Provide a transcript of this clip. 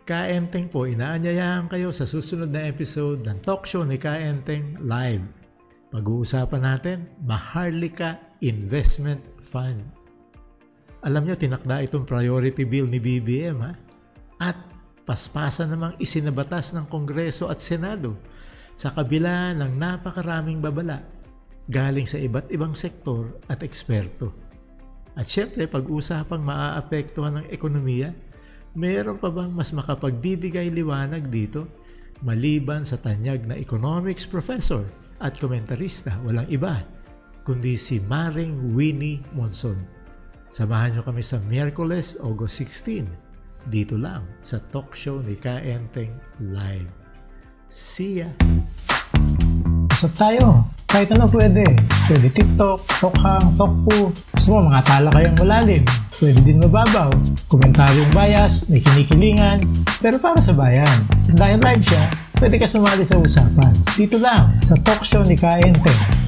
Kaenteng po, inaanyayahan kayo sa susunod na episode ng talk show ni Kaenteng Live. Pag-uusapan natin, Maharlika Investment Fund. Alam nyo, tinakda itong priority bill ni BBM at paspasan namang isinabatas ng Kongreso at Senado sa kabila ng napakaraming babala galing sa iba't ibang sektor at eksperto. At syempre, pag-usapang maaapektuhan ng ekonomiya, meron pa bang mas makapagbibigay liwanag dito maliban sa tanyag na economics professor at komentarista, walang iba kundi si Maring Winnie Monson. Samahan nyo kami sa Miyerkules, August 16 dito lang sa talk show ni Kaenteng Live. See ya! Usap tayo. Kahit ano pwede. Pwede TikTok, Tokhang, Tokpo. Gusto mo mga talakayang malalim. Pwede din mababaw. Komentaryong bias, may kinikilingan. Pero para sa bayan. Dahil live siya, pwede ka sumali sa usapan. Dito lang sa talk show ni Kaenteng.